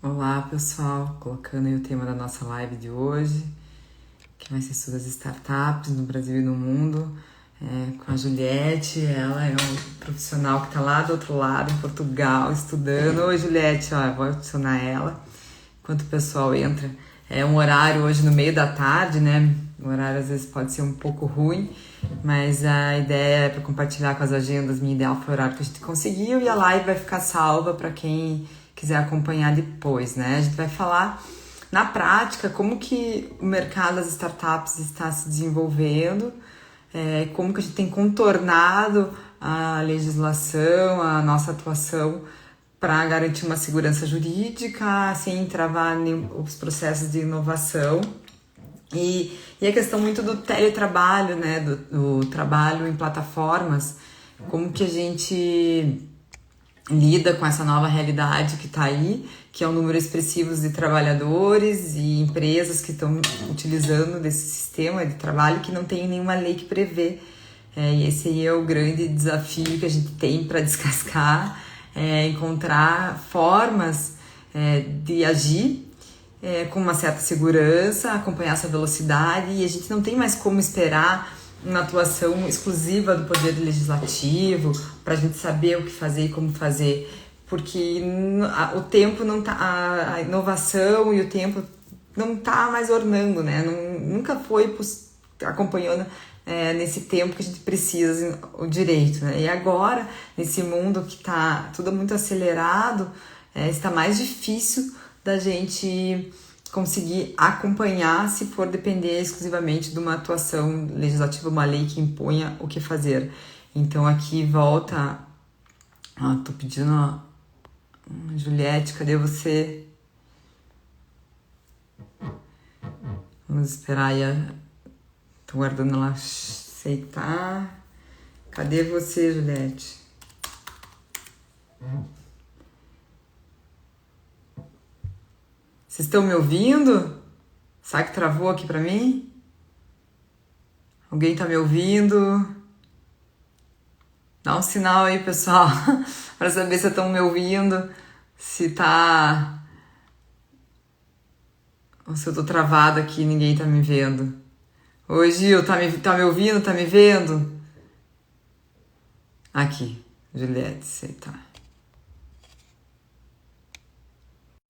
Olá pessoal, colocando aí o tema da nossa live de hoje, que vai ser sobre as startups no Brasil e no mundo, com a Juliette. Ela é um profissional que está lá do outro lado, em Portugal, estudando. Oi Juliette, ó, eu vou adicionar ela enquanto o pessoal entra. É um horário hoje no meio da tarde, né? O horário às vezes pode ser um pouco ruim, mas a ideia é para compartilhar com as agendas. Minha ideal foi o horário que a gente conseguiu, e a live vai ficar salva para quem quiser acompanhar depois, né? A gente vai falar na prática como que o mercado das startups está se desenvolvendo, como que a gente tem contornado a legislação, a nossa atuação para garantir uma segurança jurídica, sem travar os processos de inovação. E a questão muito do teletrabalho, né, do trabalho em plataformas, como que a gente lida com essa nova realidade que está aí, que é um número expressivo de trabalhadores e empresas que estão utilizando desse sistema de trabalho que não tem nenhuma lei que prevê. E esse aí é o grande desafio que a gente tem para descascar, encontrar formas de agir com uma certa segurança, acompanhar essa velocidade, e a gente não tem mais como esperar uma atuação exclusiva do Poder Legislativo para a gente saber o que fazer e como fazer, porque o tempo não tá, a inovação e o tempo não tá mais ornando, né? Nunca foi acompanhando nesse tempo que a gente precisa o direito, né? E agora, nesse mundo que tá tudo muito acelerado, está mais difícil da gente conseguir acompanhar se for depender exclusivamente de uma atuação legislativa, uma lei que imponha o que fazer. Então aqui volta, tô pedindo, Juliette, cadê você? Vamos esperar aí, tô guardando ela aceitar. Cadê você, Juliette? Vocês estão me ouvindo? Será que travou aqui pra mim? Alguém tá me ouvindo? Dá um sinal aí, pessoal, para saber se estão me ouvindo, se tá... ou se eu tô travada aqui e ninguém tá me vendo. Oi, Gil, tá me ouvindo? Tá me vendo? Aqui, Juliette, você tá.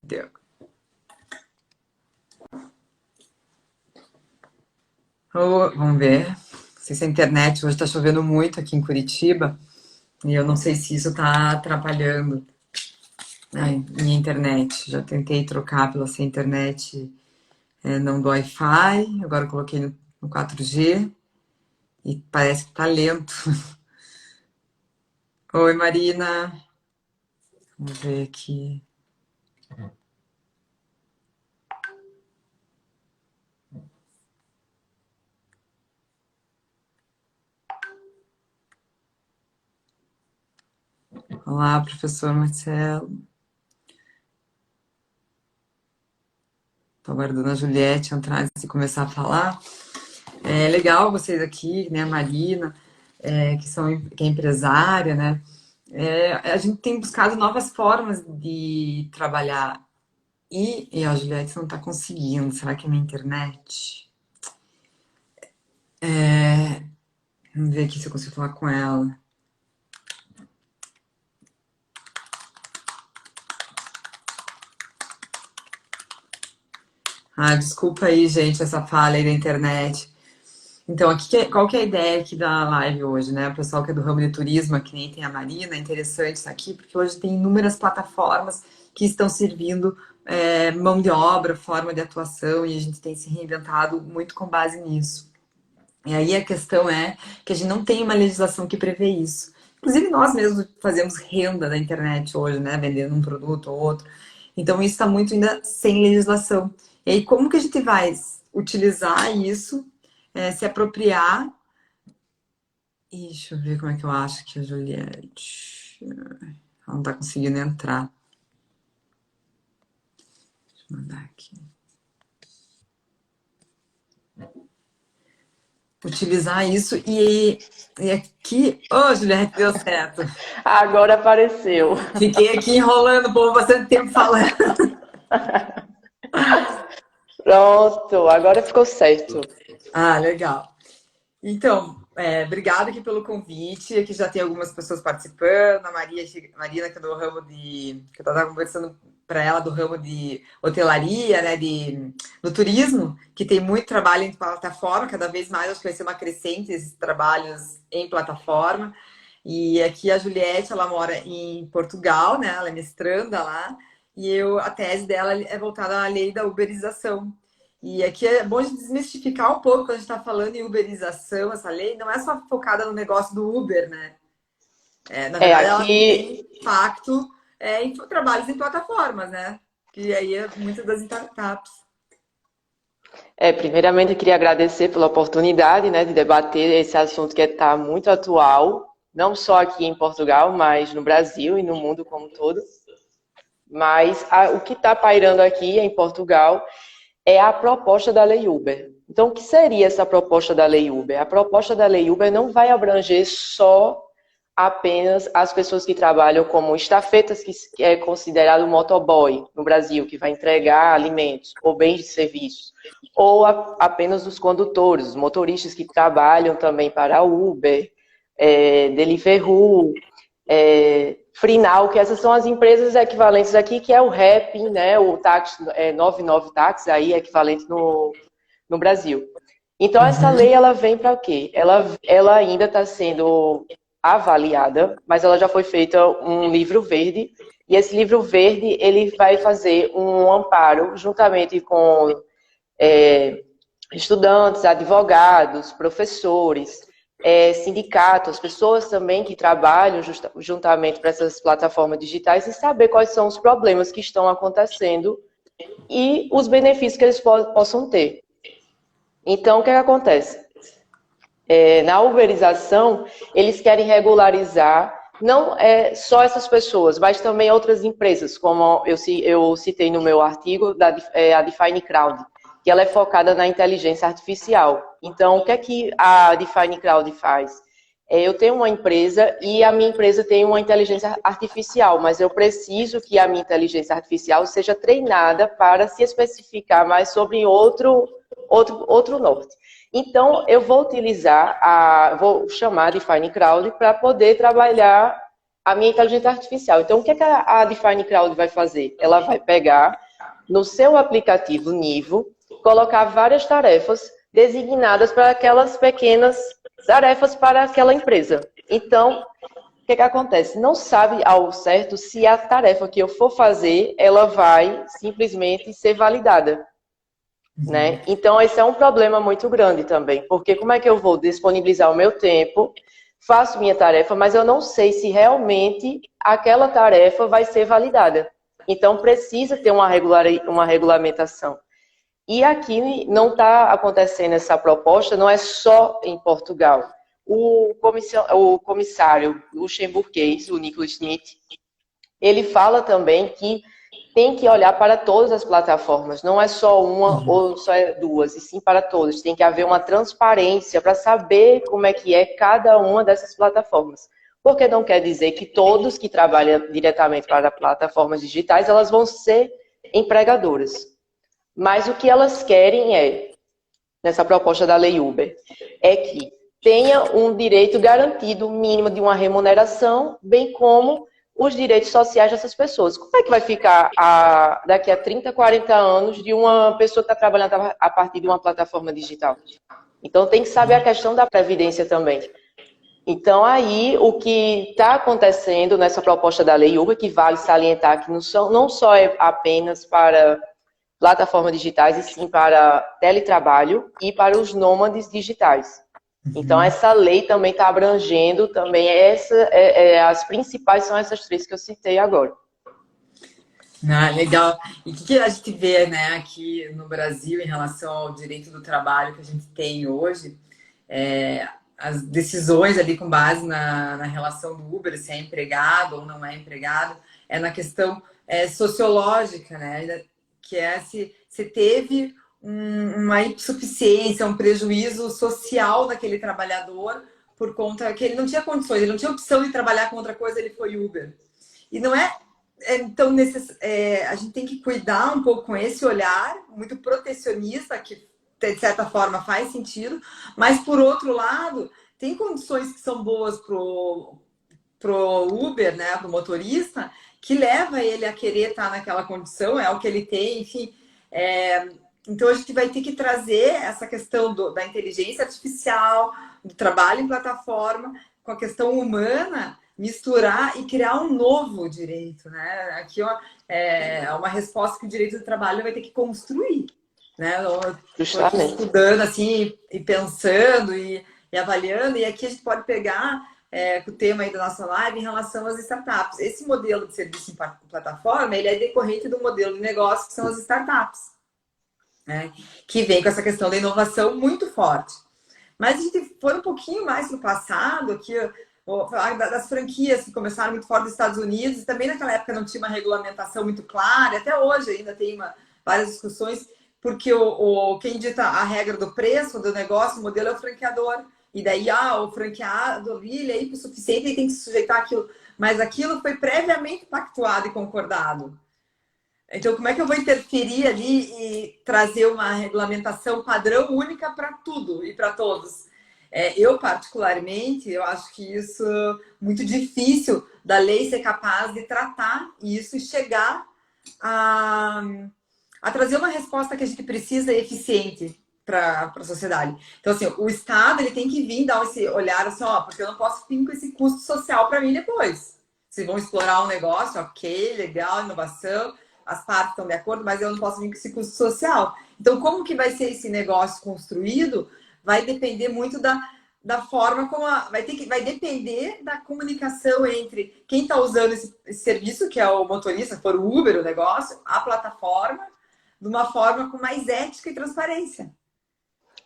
Deu. Vamos ver. Não sei se a internet hoje tá chovendo muito aqui em Curitiba, e eu não sei se isso tá atrapalhando minha internet. Já tentei trocar pela sem internet, não do Wi-Fi, agora eu coloquei no 4G e parece que tá lento. Oi, Marina. Vamos ver aqui. Olá, professor Marcelo. Tô aguardando a Juliette entrar antes de começar a falar. É legal vocês aqui, né, a Marina, que é empresária, né? A gente tem buscado novas formas de trabalhar. E a Juliette não está conseguindo. Será que é minha internet? Vamos ver aqui se eu consigo falar com ela. Desculpa aí, gente, essa falha aí da internet. Então, qual que é a ideia aqui da live hoje, né? O pessoal que é do ramo de turismo, que nem tem a Marina, é interessante estar aqui, porque hoje tem inúmeras plataformas que estão servindo mão de obra, forma de atuação, e a gente tem se reinventado muito com base nisso. E aí a questão é que a gente não tem uma legislação que prevê isso. Inclusive nós mesmos fazemos renda na internet hoje, né? Vendendo um produto ou outro. Então isso está muito ainda sem legislação. E aí como que a gente vai utilizar isso, se apropriar? Deixa eu ver como é que eu acho que a Juliette... Ela não tá conseguindo entrar. Deixa eu mandar aqui. Utilizar isso e aqui... Ô, Juliette, deu certo. Agora apareceu. Fiquei aqui enrolando por bastante tempo falando. Pronto, agora ficou certo. Ah, legal. Então, obrigada aqui pelo convite. Aqui já tem algumas pessoas participando. A Marina, que é do ramo de. Que eu estava conversando para ela do ramo de hotelaria, né? Do turismo, que tem muito trabalho em plataforma, cada vez mais acho que vai ser uma crescente esses trabalhos em plataforma. E aqui a Juliette, ela mora em Portugal, né? Ela é mestranda lá, e a tese dela é voltada à lei da uberização. E aqui é bom de desmistificar um pouco quando a gente está falando em uberização, essa lei não é só focada no negócio do Uber, né? Na É, verdade, ela aqui, tem impacto em trabalhos em plataformas, né? Que aí é muitas das startups. primeiramente eu queria agradecer pela oportunidade, né, de debater esse assunto que está muito atual, não só aqui em Portugal, mas no Brasil e no mundo como um todo. Mas o que está pairando aqui em Portugal é a proposta da Lei Uber. Então, o que seria essa proposta da Lei Uber? A proposta da Lei Uber não vai abranger só apenas as pessoas que trabalham como estafetas, que é considerado motoboy no Brasil, que vai entregar alimentos ou bens de serviços, ou apenas os condutores, os motoristas que trabalham também para a Uber, Deliveroo, Freenow, que essas são as empresas equivalentes aqui, que é o Rap, né, o táxi, 99 táxi, aí equivalente no Brasil. Então, essa lei, Uhum. ela vem para o quê? Ela ainda está sendo avaliada, mas ela já foi feita um livro verde, e esse livro verde, ele vai fazer um amparo, juntamente com é, estudantes, advogados, professores, sindicatos, pessoas também que trabalham juntamente para essas plataformas digitais e saber quais são os problemas que estão acontecendo e os benefícios que eles possam ter. Então, o que acontece? Na uberização, eles querem regularizar não só essas pessoas, mas também outras empresas, como eu citei no meu artigo, a Define Crowd, que ela é focada na inteligência artificial. Então, o que é que a Define Crowd faz? Eu tenho uma empresa e a minha empresa tem uma inteligência artificial, mas eu preciso que a minha inteligência artificial seja treinada para se especificar mais sobre outro norte. Então, eu vou vou chamar a Define Crowd para poder trabalhar a minha inteligência artificial. Então, o que é que a Define Crowd vai fazer? Ela vai pegar no seu aplicativo Nivo, colocar várias tarefas designadas para aquelas pequenas tarefas para aquela empresa. Então, o que acontece? Não sabe ao certo se a tarefa que eu for fazer, ela vai simplesmente ser validada. Né? Então, esse é um problema muito grande também, porque como é que eu vou disponibilizar o meu tempo, faço minha tarefa, mas eu não sei se realmente aquela tarefa vai ser validada. Então, precisa ter uma regulamentação. E aqui não está acontecendo essa proposta, não é só em Portugal. O comissário luxemburguês, o Nicholas Schmidt, ele fala também que tem que olhar para todas as plataformas, não é só uma ou só duas, e sim para todas. Tem que haver uma transparência para saber como é que é cada uma dessas plataformas. Porque não quer dizer que todos que trabalham diretamente para plataformas digitais, elas vão ser empregadoras. Mas o que elas querem nessa proposta da Lei Uber, é que tenha um direito garantido mínimo de uma remuneração, bem como os direitos sociais dessas pessoas. Como é que vai ficar daqui a 30, 40 anos de uma pessoa que está trabalhando a partir de uma plataforma digital? Então, tem que saber a questão da previdência também. Então, aí, o que está acontecendo nessa proposta da Lei Uber, que vale salientar que não só é apenas para plataformas digitais, e sim para teletrabalho e para os nômades digitais. Então, essa lei também está abrangendo também as principais são essas três que eu citei agora. Ah, legal. E o que a gente vê, né, aqui no Brasil em relação ao direito do trabalho que a gente tem hoje, as decisões ali com base na relação do Uber, se é empregado ou não é empregado, é na questão sociológica, né? Que é se teve uma insuficiência, um prejuízo social daquele trabalhador por conta que ele não tinha condições, ele não tinha opção de trabalhar com outra coisa, ele foi Uber. E não é Então, a gente tem que cuidar um pouco com esse olhar muito protecionista, que de certa forma faz sentido, mas por outro lado, tem condições que são boas pro Uber, né, pro motorista, que leva ele a querer estar naquela condição, é o que ele tem, enfim. Então a gente vai ter que trazer essa questão da inteligência artificial, do trabalho em plataforma, com a questão humana, misturar e criar um novo direito, né? Aqui ó, é uma resposta que o direito do trabalho vai ter que construir, né? Eu estou aqui Justamente. estudando assim e pensando e avaliando, e aqui a gente pode pegar o tema aí da nossa live em relação às startups. Esse modelo de serviço em plataforma, ele é decorrente do modelo de negócio que são as startups, né? Que vem com essa questão da inovação muito forte. Mas a gente for um pouquinho mais no passado, aqui, das franquias que começaram muito fora dos Estados Unidos, e também naquela época não tinha uma regulamentação muito clara, até hoje ainda tem várias discussões, porque quem dita a regra do preço do negócio, o modelo é o franqueador. E daí, o franqueado, ele é hipossuficiente, ele tem que se sujeitar àquilo. Mas aquilo foi previamente pactuado e concordado. Então, como é que eu vou interferir ali e trazer uma regulamentação padrão única para tudo e para todos? Eu, particularmente, eu acho que isso é muito difícil da lei ser capaz de tratar isso e chegar a trazer uma resposta que a gente precisa eficiente para a sociedade. Então, assim, o Estado ele tem que vir dar esse olhar assim, porque eu não posso vir com esse custo social para mim depois. Se vão explorar um negócio, ok, legal, inovação, as partes estão de acordo, mas eu não posso vir com esse custo social. Então, como que vai ser esse negócio construído vai depender muito da forma como vai depender da comunicação entre quem está usando esse serviço, que é o motorista, se for o Uber, o negócio, a plataforma, de uma forma com mais ética e transparência.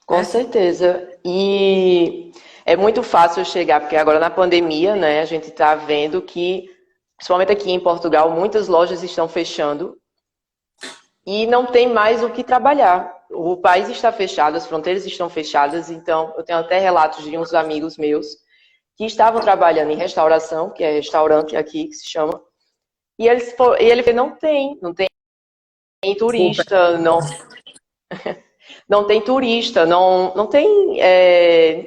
Com certeza. E é muito fácil chegar, porque agora na pandemia, né, a gente está vendo que, principalmente aqui em Portugal, muitas lojas estão fechando e não tem mais o que trabalhar. O país está fechado, as fronteiras estão fechadas, então eu tenho até relatos de uns amigos meus que estavam trabalhando em restauração, que é restaurante aqui que se chama, e ele falou, não tem turista, não tem turista, não tem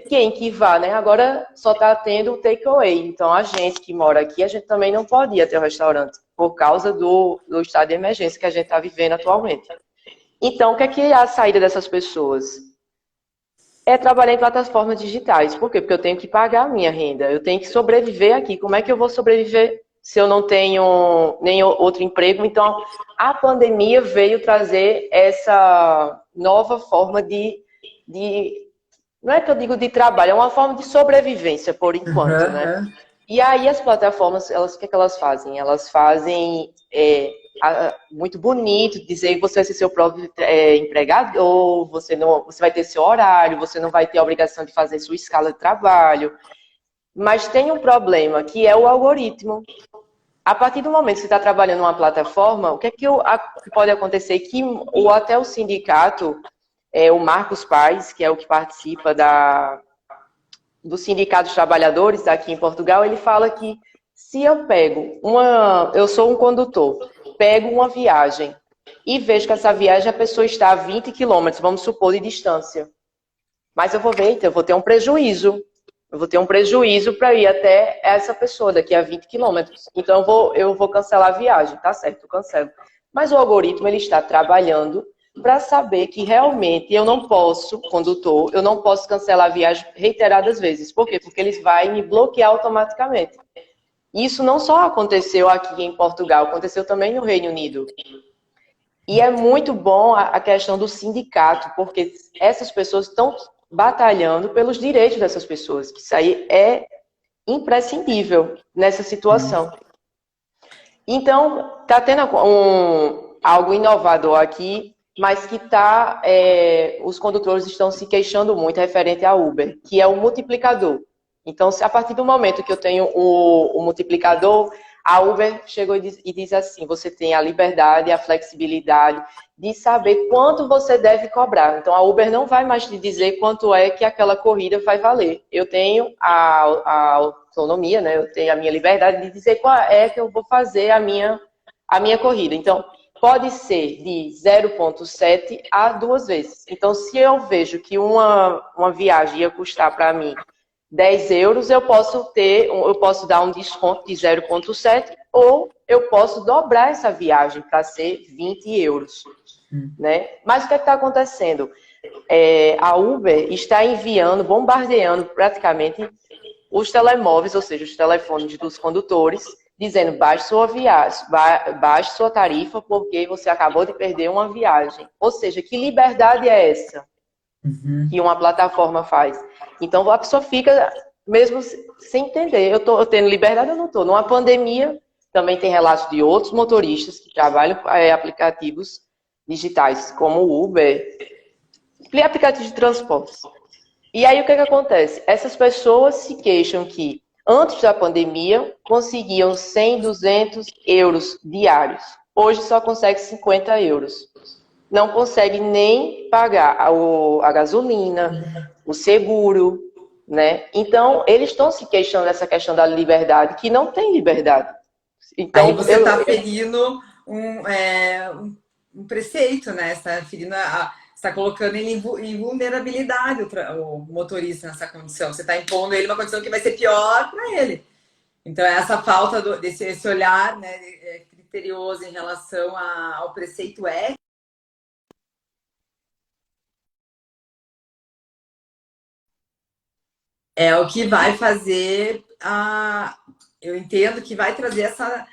ninguém que vá, né? Agora só está tendo takeaway. Então, a gente que mora aqui, a gente também não pode ir até o restaurante por causa do estado de emergência que a gente está vivendo atualmente. Então, o que é a saída dessas pessoas? É trabalhar em plataformas digitais. Por quê? Porque eu tenho que pagar a minha renda. Eu tenho que sobreviver aqui. Como é que eu vou sobreviver se eu não tenho nem outro emprego? Então, a pandemia veio trazer essa nova forma não é que eu digo de trabalho, é uma forma de sobrevivência, por enquanto, né? E aí as plataformas, o que é que elas fazem? Elas fazem muito bonito, dizer que você vai ser seu próprio empregado, ou você vai ter seu horário, você não vai ter a obrigação de fazer sua escala de trabalho. Mas tem um problema, que é o algoritmo. A partir do momento que você está trabalhando numa plataforma, o que é que pode acontecer? Que até o sindicato, o Marcos Paz, que é o que participa do Sindicato dos Trabalhadores aqui em Portugal, ele fala que se eu sou um condutor, pego uma viagem e vejo que essa viagem a pessoa está a 20 quilômetros, vamos supor, de distância. Mas eu vou ter um prejuízo. Eu vou ter um prejuízo para ir até essa pessoa daqui a 20 quilômetros. Então, eu vou cancelar a viagem, tá certo, eu cancelo. Mas o algoritmo, ele está trabalhando para saber que realmente eu não posso, condutor, eu não posso cancelar a viagem reiteradas vezes. Por quê? Porque ele vai me bloquear automaticamente. Isso não só aconteceu aqui em Portugal, aconteceu também no Reino Unido. E é muito bom a questão do sindicato, porque essas pessoas estão batalhando pelos direitos dessas pessoas. Isso aí é imprescindível nessa situação. Então, está tendo algo inovador aqui, mas que os condutores estão se queixando muito referente à Uber, que é o multiplicador. Então, a partir do momento que eu tenho o multiplicador, a Uber chegou e diz assim, você tem a liberdade e a flexibilidade de saber quanto você deve cobrar. Então, a Uber não vai mais te dizer quanto é que aquela corrida vai valer. Eu tenho a autonomia, né? Eu tenho a minha liberdade de dizer qual é que eu vou fazer a minha a minha corrida. Então, pode ser de 0,7 a 2 vezes. Então, se eu vejo que uma viagem ia custar para mim 10 euros, eu posso dar um desconto de 0,7 ou eu posso dobrar essa viagem para ser 20 euros. Né? Mas o que está acontecendo? A Uber está bombardeando praticamente os telemóveis, ou seja, os telefones dos condutores, dizendo baixe sua viagem, baixe sua tarifa porque você acabou de perder uma viagem. Ou seja, que liberdade é essa que uma plataforma faz? Então a pessoa fica mesmo sem entender. Eu estou tendo liberdade ou não estou? Numa pandemia, também tem relatos de outros motoristas que trabalham com aplicativos digitais, como o Uber, aplicativos de transporte. E aí o que acontece? Essas pessoas se queixam que antes da pandemia conseguiam 100, 200 euros diários. Hoje só consegue 50 euros. Não consegue nem pagar a gasolina, o seguro, né? Então, eles estão se queixando dessa questão da liberdade, que não tem liberdade. Então, aí você está ferindo um preceito, né? Você está ferindo está colocando ele em vulnerabilidade, o motorista, nessa condição. Você está impondo ele uma condição que vai ser pior para ele. Então, essa falta desse olhar, né, criterioso em relação ao preceito ético é o que vai fazer eu entendo que vai trazer essa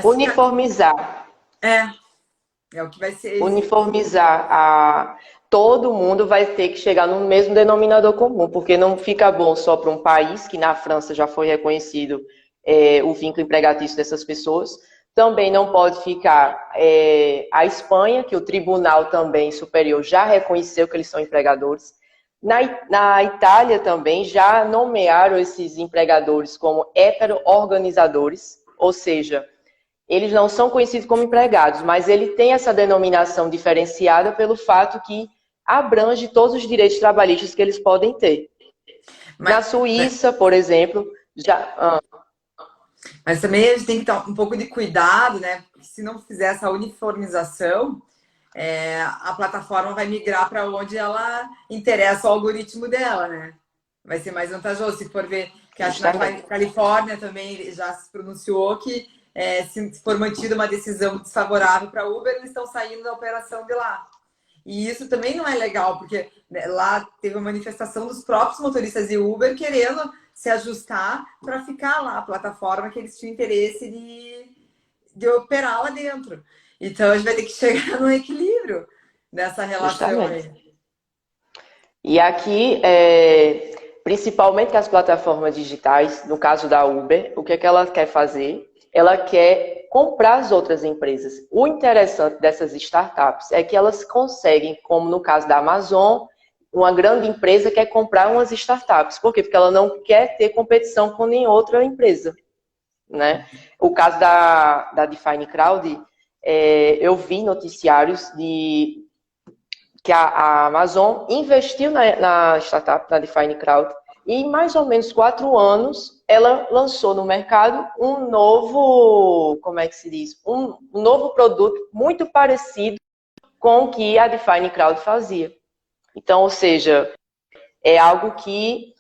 uniformizar. É o que vai ser. Uniformizar. Todo mundo vai ter que chegar no mesmo denominador comum, porque não fica bom só para um país, que na França já foi reconhecido o vínculo empregatício dessas pessoas. Também não pode ficar a Espanha, que o Tribunal também Superior já reconheceu que eles são empregadores. Na Itália também já nomearam esses empregadores como hetero-organizadores, ou seja, eles não são conhecidos como empregados, mas ele tem essa denominação diferenciada pelo fato que abrange todos os direitos trabalhistas que eles podem ter. Na Suíça, por exemplo, já... Mas também a gente tem que ter um pouco de cuidado, né? Porque se não fizer essa uniformização, a plataforma vai migrar para onde ela interessa o algoritmo dela, né? Vai ser mais vantajoso. Se for ver que acho que na Califórnia também já se pronunciou que se for mantida uma decisão desfavorável para a Uber, eles estão saindo da operação de lá. E isso também não é legal, porque lá teve uma manifestação dos próprios motoristas de Uber querendo se ajustar para ficar lá, a plataforma que eles tinham interesse de operar lá dentro. Então, a gente vai ter que chegar num equilíbrio nessa relação aí. E aqui, principalmente as plataformas digitais, no caso da Uber, o que é que ela quer fazer? Ela quer comprar as outras empresas. O interessante dessas startups é que elas conseguem, como no caso da Amazon, uma grande empresa quer comprar umas startups. Por quê? Porque ela não quer ter competição com nenhuma outra empresa, né? O caso da Define Crowd, eu vi noticiários que a Amazon investiu na startup, na Define Crowd, e em mais ou menos 4 anos, ela lançou no mercado um novo, como é que se diz? Um novo produto muito parecido com o que a Define Crowd fazia. Então, ou seja, é algo que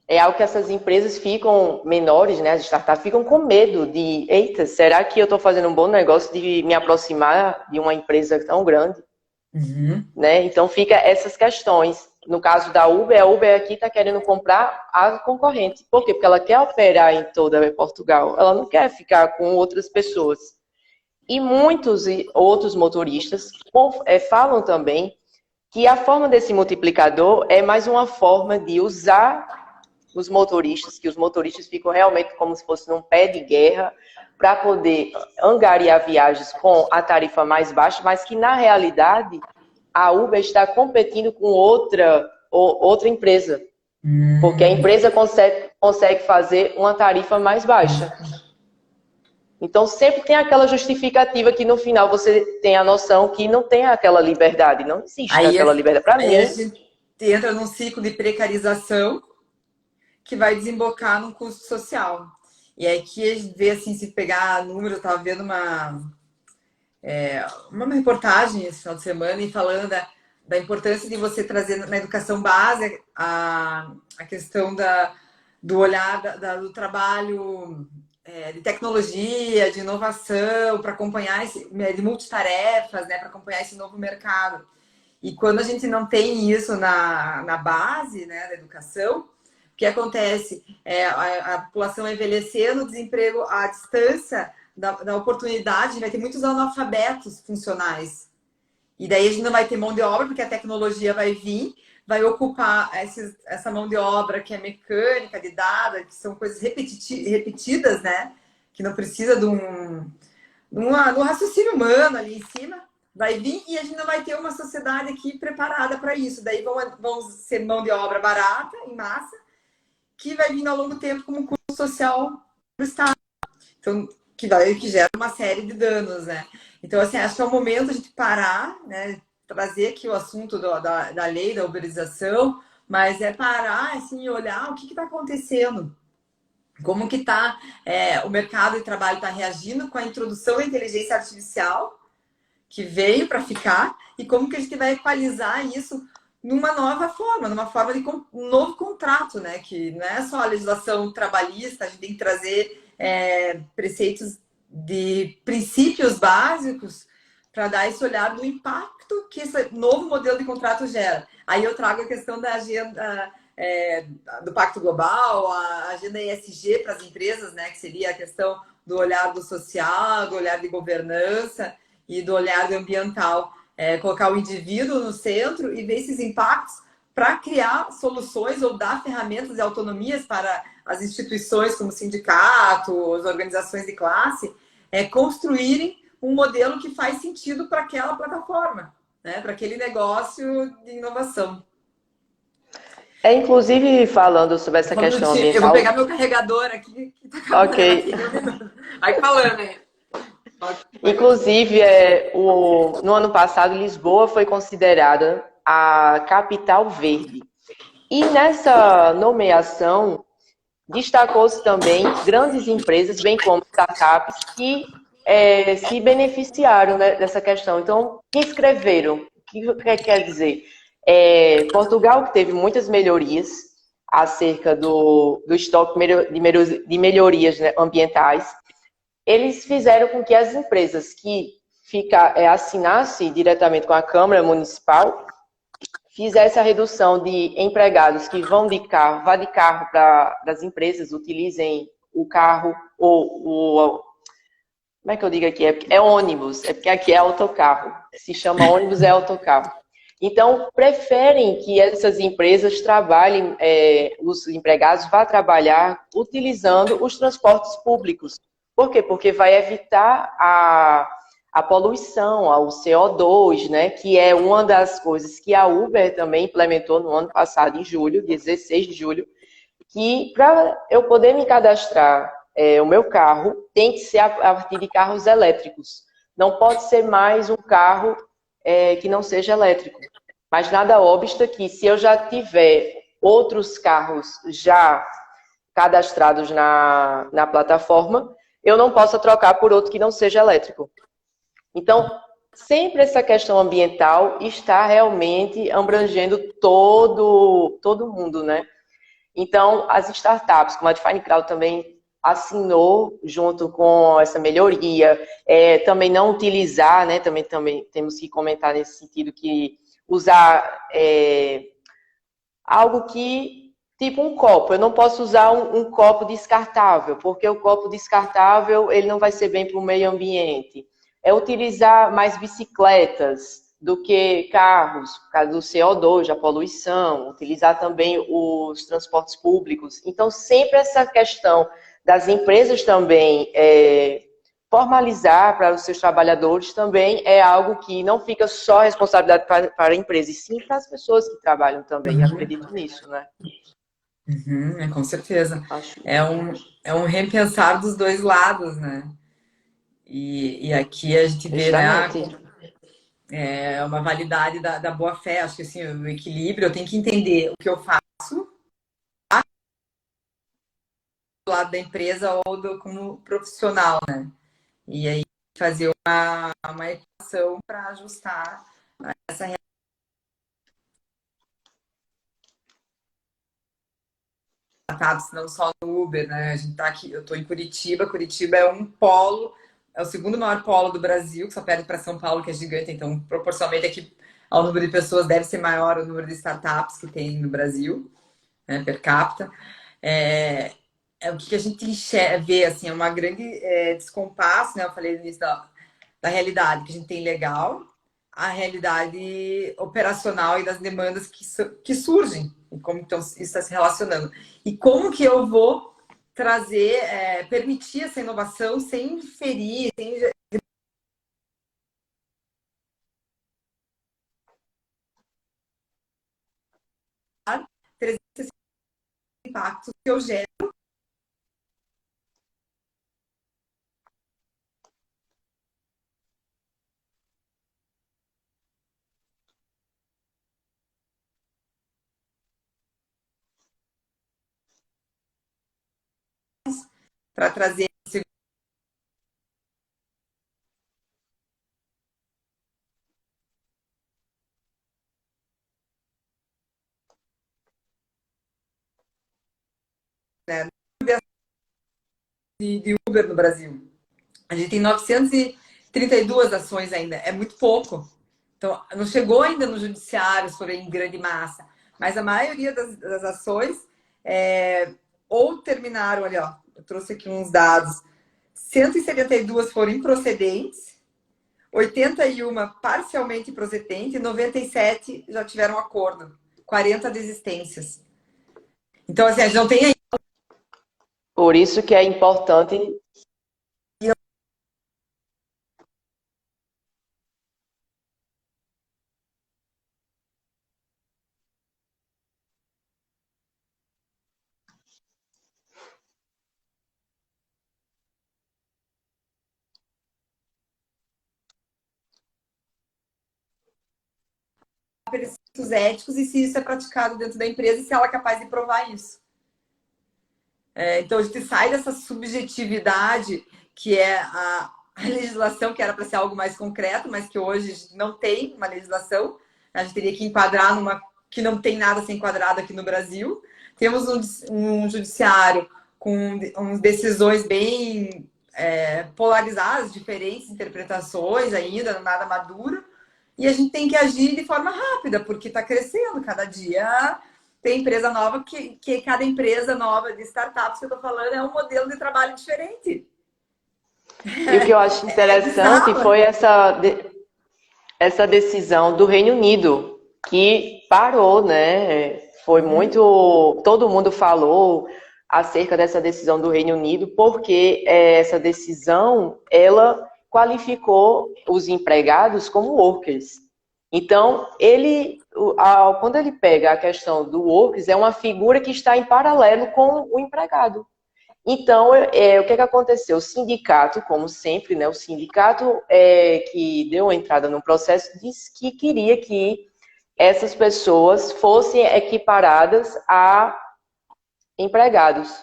essas empresas ficam menores, né? As startups ficam com medo de, eita, será que eu estou fazendo um bom negócio de me aproximar de uma empresa tão grande? Né? Então, fica essas questões. No caso da Uber, a Uber aqui está querendo comprar a concorrente. Por quê? Porque ela quer operar em toda Portugal. Ela não quer ficar com outras pessoas. E muitos outros motoristas falam também que a forma desse multiplicador é mais uma forma de usar os motoristas, que os motoristas ficam realmente como se fosse num pé de guerra para poder angariar viagens com a tarifa mais baixa, mas que na realidade a Uber está competindo com outra empresa, porque a empresa consegue fazer uma tarifa mais baixa. Então, sempre tem aquela justificativa que no final você tem a noção que não tem aquela liberdade, não existe aquela liberdade para mim. A gente entra num ciclo de precarização que vai desembocar num custo social. E aqui a gente vê, assim, se pegar número, eu estava vendo uma reportagem esse final de semana e falando da importância de você trazer na educação básica a questão do olhar do trabalho de tecnologia, de inovação, para acompanhar de multitarefas, né, para acompanhar esse novo mercado. E quando a gente não tem isso na base, né, da educação, o que acontece? A população vai envelhecendo, o desemprego, a distância da oportunidade, vai ter muitos analfabetos funcionais. E daí a gente não vai ter mão de obra, porque a tecnologia vai vir, vai ocupar essa mão de obra que é mecânica, de dados, que são coisas repetidas, né? Que não precisa de um raciocínio humano ali em cima. Vai vir e a gente não vai ter uma sociedade aqui preparada para isso. Daí vão ser mão de obra barata, em massa, que vai vir ao longo do tempo como custo social para o Estado. Então, que gera uma série de danos, né? Então, assim, acho que é o momento de a gente parar, né? Trazer aqui o assunto da lei, da uberização, mas é parar, assim, e olhar o que está acontecendo. Como que está o mercado de trabalho está reagindo com a introdução da inteligência artificial, que veio para ficar, e como que a gente vai equalizar isso numa nova forma, numa forma de um novo contrato, né? Que não é só a legislação trabalhista, a gente tem que trazer preceitos de princípios básicos para dar esse olhar do impacto que esse novo modelo de contrato gera. Aí eu trago a questão da agenda do Pacto Global, a agenda ESG para as empresas, né? Que seria a questão do olhar do social, do olhar de governança e do olhar ambiental. Colocar o indivíduo no centro e ver esses impactos para criar soluções ou dar ferramentas e autonomias para as instituições como sindicatos, organizações de classe, construírem um modelo que faz sentido para aquela plataforma, né? Para aquele negócio de inovação. Inclusive, falando sobre essa questão ambiental... Eu vou pegar meu carregador aqui, que tá acabando. Ok. Vai falando aí. Inclusive, no ano passado, Lisboa foi considerada a capital verde. E nessa nomeação, destacou-se também grandes empresas, bem como startups, que se beneficiaram, né, dessa questão. Então, que escreveram? O que quer dizer? Portugal, que teve muitas melhorias acerca do estoque de melhorias, né, ambientais, eles fizeram com que as empresas que assinassem diretamente com a Câmara Municipal fizesse a redução de empregados que vá de carro para as empresas, utilizem o carro ou como é que eu digo aqui? É ônibus, é porque aqui é autocarro. Se chama ônibus, é autocarro. Então, preferem que essas empresas trabalhem, os empregados vá trabalhar utilizando os transportes públicos. Por quê? Porque vai evitar a poluição, o CO2, né? Que é uma das coisas que a Uber também implementou no ano passado, em julho, 16 de julho, que para eu poder me cadastrar o meu carro, tem que ser a partir de carros elétricos. Não pode ser mais um carro que não seja elétrico. Mas nada obsta que, se eu já tiver outros carros já cadastrados na plataforma, eu não possa trocar por outro que não seja elétrico. Então, sempre essa questão ambiental está realmente abrangendo todo mundo, né? Então, as startups, como a Define Crowd também assinou junto com essa melhoria, também não utilizar, né? Também temos que comentar nesse sentido que usar algo que, tipo um copo, eu não posso usar um copo descartável, porque o copo descartável ele não vai ser bem para o meio ambiente. Utilizar mais bicicletas do que carros, por causa do CO2, da poluição, utilizar também os transportes públicos. Então, sempre essa questão das empresas também formalizar para os seus trabalhadores também é algo que não fica só responsabilidade para a empresa, e sim para as pessoas que trabalham também. Acredito nisso, né? Com certeza. É um repensar dos dois lados, né? E aqui a gente vê, né, uma validade da boa-fé. Acho que assim, o equilíbrio, eu tenho que entender o que eu faço lado da empresa ou como profissional, né? E aí fazer uma equação para ajustar essa realidade, não só no Uber, né? A gente tá aqui, eu estou em Curitiba, Curitiba é um polo, é o segundo maior polo do Brasil, que só perde para São Paulo, que é gigante, então proporcionalmente aqui ao número de pessoas deve ser maior o número de startups que tem no Brasil, né, per capita. É, o que a gente vê, assim, é uma grande descompasso, né? Eu falei no início da realidade que a gente tem legal, a realidade operacional e das demandas que surgem, e como então, isso está se relacionando. E como que eu vou trazer, permitir essa inovação sem ferir, sem 360 impactos que eu gero para trazer esse, né, de Uber no Brasil. A gente tem 932 ações ainda, é muito pouco. Então, não chegou ainda no judiciário sobre em grande massa, mas a maioria das ações ou terminaram, olha, ó, eu trouxe aqui uns dados, 172 foram improcedentes, 81 parcialmente procedentes e 97 já tiveram acordo, 40 desistências. Então, assim, a gente não tem aí. Por isso que é importante. Preceitos éticos e se isso é praticado dentro da empresa e se ela é capaz de provar isso. Então, a gente sai dessa subjetividade que é a legislação, que era para ser algo mais concreto, mas que hoje não tem uma legislação. A gente teria que enquadrar numa que não tem nada a ser enquadrado aqui no Brasil. Temos um judiciário com decisões bem polarizadas, diferentes interpretações ainda, nada maduro. E a gente tem que agir de forma rápida, porque está crescendo cada dia. Tem empresa nova que cada empresa nova de startups que eu estou falando é um modelo de trabalho diferente. E o que eu acho interessante foi essa decisão do Reino Unido, que parou, né? Foi muito. Todo mundo falou acerca dessa decisão do Reino Unido, porque essa decisão ela qualificou os empregados como workers. Então, quando ele pega a questão do workers, é uma figura que está em paralelo com o empregado. Então, o que aconteceu? O sindicato, como sempre, né, o sindicato que deu entrada no processo disse que queria que essas pessoas fossem equiparadas a empregados.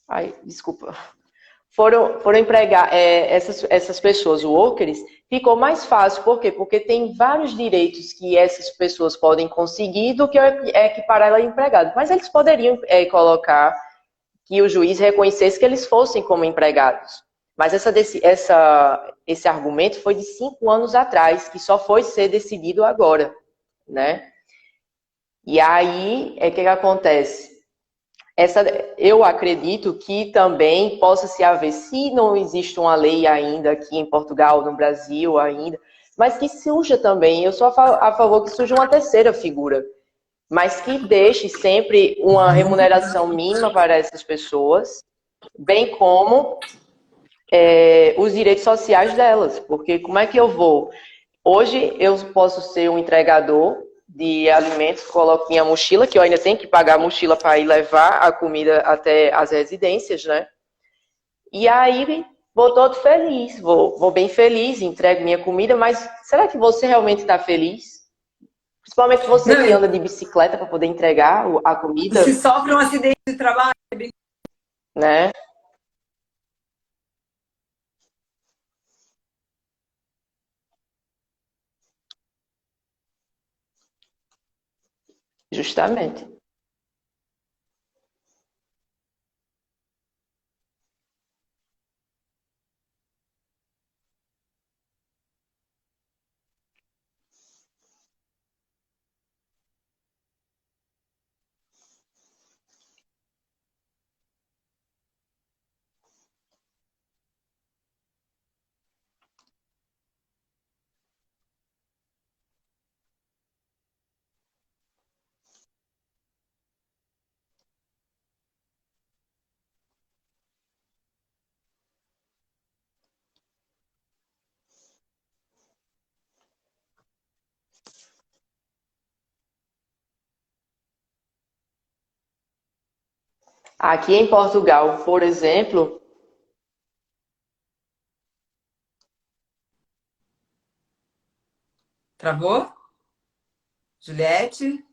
Ai, desculpa. Foram empregar essas pessoas, workers, ficou mais fácil. Por quê? Porque tem vários direitos que essas pessoas podem conseguir do que equiparar ela a empregado. Mas eles poderiam colocar que o juiz reconhecesse que eles fossem como empregados. Mas esse argumento foi de 5 anos atrás, que só foi ser decidido agora, né? E aí, o que acontece? Eu acredito que também possa se haver, se não existe uma lei ainda aqui em Portugal, no Brasil ainda, mas que surja também, eu sou a favor que surja uma terceira figura, mas que deixe sempre uma remuneração mínima para essas pessoas, bem como os direitos sociais delas, porque como é que eu vou? Hoje eu posso ser um entregador de alimentos, coloco minha mochila, que eu ainda tenho que pagar a mochila para ir levar a comida até as residências, né? E aí vou todo feliz, vou bem feliz, entrego minha comida, mas será que você realmente está feliz? Principalmente você que anda de bicicleta para poder entregar a comida. Se sofre um acidente de trabalho, né? Justamente. Aqui em Portugal, por exemplo, Travou? Juliette?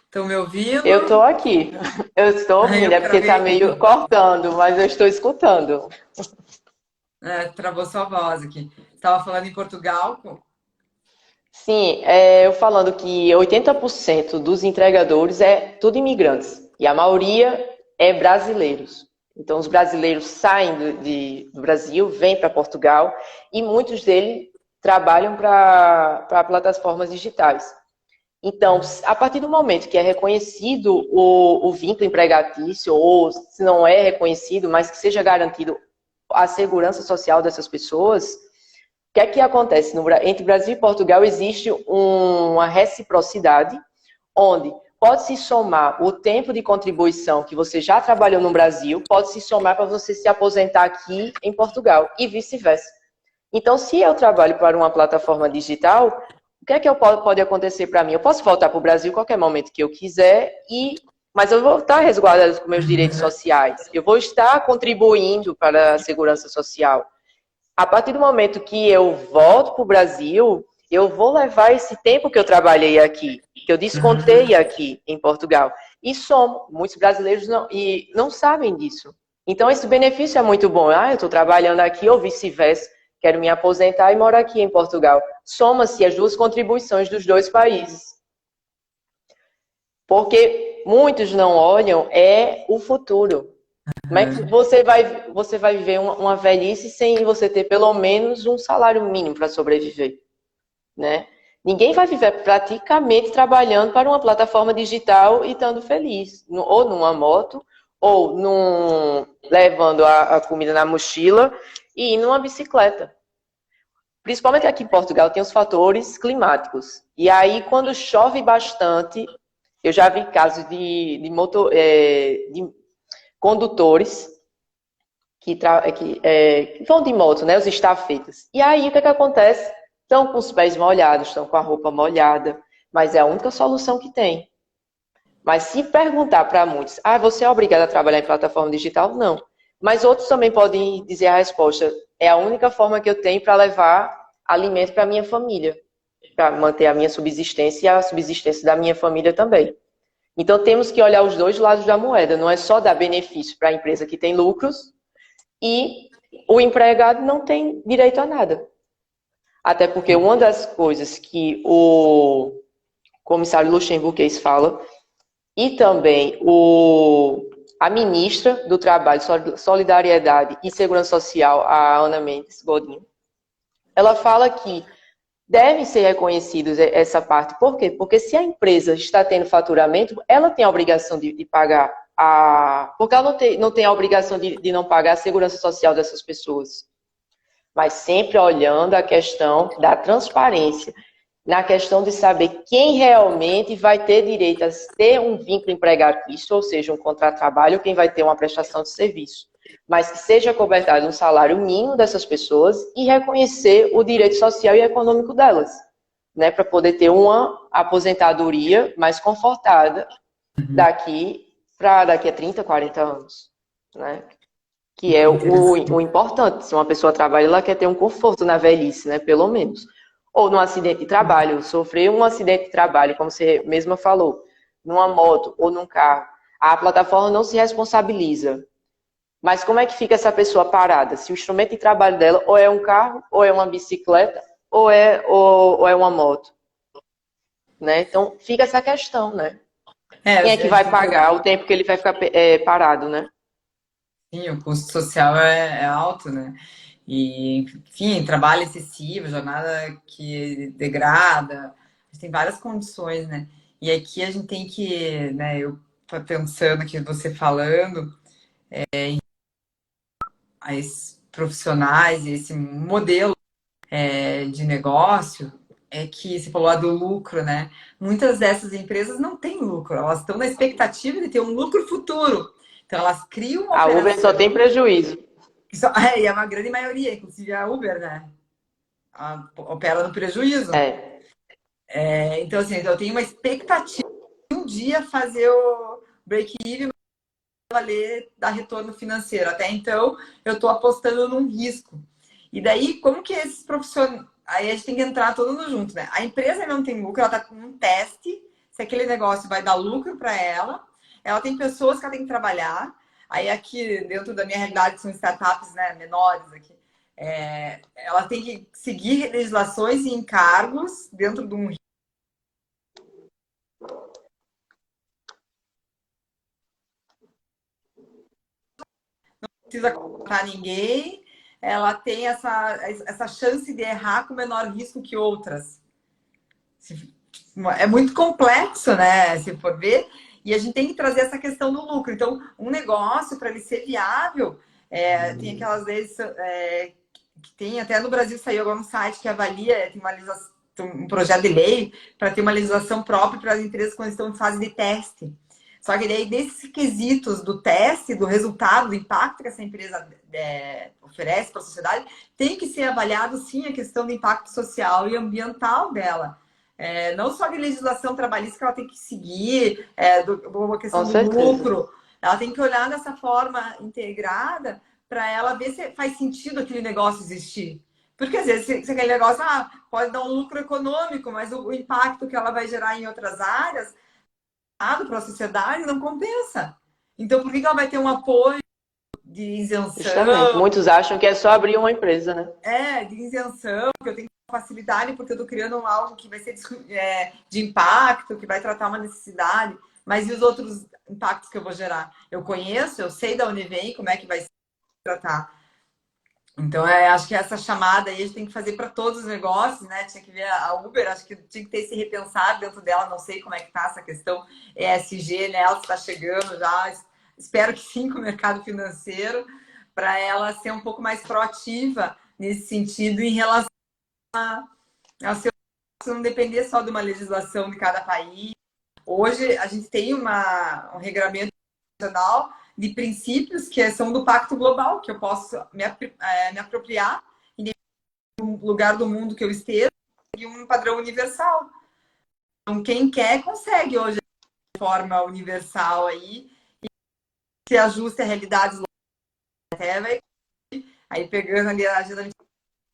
Estão me ouvindo? eu estou aqui. Eu estou Aí ouvindo, eu é porque está travei meio aqui. cortando, mas eu estou escutando. É, travou sua voz aqui. Estava falando em Portugal. Sim, eu falando que 80% dos entregadores é tudo imigrantes e a maioria é brasileiros. Então, os brasileiros saem do Brasil, vêm para Portugal e muitos deles trabalham para plataformas digitais. Então, a partir do momento que é reconhecido o vínculo empregatício, ou se não é reconhecido, mas que seja garantido a segurança social dessas pessoas, o que é que acontece? Entre Brasil e Portugal existe uma reciprocidade, onde pode se somar o tempo de contribuição que você já trabalhou no Brasil, pode se somar para você se aposentar aqui em Portugal, e vice-versa. Então, se eu trabalho para uma plataforma digital, o que é que pode acontecer para mim? Eu posso voltar para o Brasil a qualquer momento que eu quiser, mas eu vou estar resguardado com meus direitos sociais. Eu vou estar contribuindo para a segurança social. A partir do momento que eu volto para o Brasil, eu vou levar esse tempo que eu trabalhei aqui, que eu descontei aqui em Portugal. E somos, muitos brasileiros não sabem disso. Então, esse benefício é muito bom. Ah, eu estou trabalhando aqui ou vice-versa, quero me aposentar e moro aqui em Portugal. Soma-se as duas contribuições dos dois países. Porque muitos não olham o futuro. Como é que você vai viver uma velhice sem você ter pelo menos um salário mínimo para sobreviver, né? Ninguém vai viver praticamente trabalhando para uma plataforma digital e estando feliz, ou numa moto, ou levando a comida na mochila e indo numa bicicleta. Principalmente aqui em Portugal tem os fatores climáticos. E aí, quando chove bastante, eu já vi casos de condutores que vão de moto, né? Os estafetas. E aí, o que acontece? Estão com os pés molhados, estão com a roupa molhada, mas é a única solução que tem. Mas se perguntar para muitos, você é obrigado a trabalhar em plataforma digital? Não. Mas outros também podem dizer a resposta, é a única forma que eu tenho para levar alimento para minha família, para manter a minha subsistência e a subsistência da minha família também. Então temos que olhar os dois lados da moeda, não é só dar benefício para a empresa que tem lucros e o empregado não tem direito a nada. Até porque uma das coisas que o comissário Luxemburguês fala, e também a ministra do Trabalho, Solidariedade e Segurança Social, a Ana Mendes Godinho, ela fala que deve ser reconhecido essa parte. Por quê? Porque se a empresa está tendo faturamento, ela tem a obrigação de pagar porque ela não tem a obrigação de não pagar a segurança social dessas pessoas. Mas sempre olhando a questão da transparência, na questão de saber quem realmente vai ter direito a ter um vínculo empregatício, ou seja, um contrato de trabalho, quem vai ter uma prestação de serviço. Mas que seja cobertado um salário mínimo dessas pessoas e reconhecer o direito social e econômico delas, né, para poder ter uma aposentadoria mais confortada daqui a 30, 40 anos, né? Que é o importante. Se uma pessoa trabalha, ela quer ter um conforto na velhice, né? Pelo menos. Ou num acidente de trabalho, sofrer um acidente de trabalho, como você mesma falou, numa moto ou num carro. A plataforma não se responsabiliza. Mas como é que fica essa pessoa parada? Se o instrumento de trabalho dela ou é um carro, ou é uma bicicleta, ou é uma moto, né? Então fica essa questão, né? É, Quem a é que gente vai tem que pagar olhar. o tempo que ele vai ficar parado, né? Sim, o custo social é alto, né? E, enfim, trabalho excessivo, jornada que degrada, a gente tem várias condições, né? E aqui a gente tem que, né, eu tô pensando aqui, você falando, as profissionais, esse modelo de negócio, é que você falou do lucro, né? Muitas dessas empresas não têm lucro, elas estão na expectativa de ter um lucro futuro. Então, elas criam uma A Uber só tem operação, prejuízo. e é uma grande maioria, inclusive a Uber, né? Opera no prejuízo. É, Então, assim, eu tenho uma expectativa de um dia fazer o break-even valer dar retorno financeiro. Até então, eu estou apostando num risco. E daí, como que esses profissionais. Aí a gente tem que entrar todo mundo junto, né? A empresa não tem lucro, ela está com um teste se aquele negócio vai dar lucro para ela. Ela tem pessoas que ela tem que trabalhar. Aí aqui, dentro da minha realidade, que são startups, né, menores aqui, ela tem que seguir legislações e encargos dentro de um precisa contratar ninguém, ela tem essa chance de errar com menor risco que outras. É muito complexo, né? Se for ver, e a gente tem que trazer essa questão do lucro. Então, um negócio, para ele ser viável, tem aquelas leis que tem, até no Brasil saiu agora um site que avalia, tem um projeto de lei para ter uma legislação própria para as empresas quando estão em fase de teste. Só que daí, desses quesitos do teste, do resultado, do impacto que essa empresa oferece para a sociedade, tem que ser avaliado, sim, a questão do impacto social e ambiental dela. Não só de legislação trabalhista que ela tem que seguir, a com questão do certeza. lucro, ela tem que olhar dessa forma integrada para ela ver se faz sentido aquele negócio existir. Porque às vezes se aquele negócio pode dar um lucro econômico, mas o impacto que ela vai gerar em outras áreas para a sociedade não compensa. Então, por que ela vai ter um apoio de Justamente. isenção? Muitos acham que é só abrir uma empresa, né? De isenção, que eu tenho facilidade porque eu estou criando algo que vai ser de impacto, que vai tratar uma necessidade. Mas e os outros impactos que eu vou gerar? Eu conheço, eu sei de onde vem, como é que vai se tratar. Então, acho que essa chamada aí a gente tem que fazer para todos os negócios, né? Tinha que ver a Uber, acho que tinha que ter esse repensar dentro dela, não sei como é que tá essa questão ESG, né? Ela está chegando já, espero que sim, com o mercado financeiro, para ela ser um pouco mais proativa nesse sentido em relação ao seu não depender só de uma legislação de cada país. Hoje a gente tem um regramento nacional de princípios que são do Pacto Global, que eu posso me apropriar em nenhum lugar do mundo que eu esteja, e um padrão universal. Então, quem quer, consegue hoje de forma universal aí, se ajusta a realidades locais. Aí pegando ali a agenda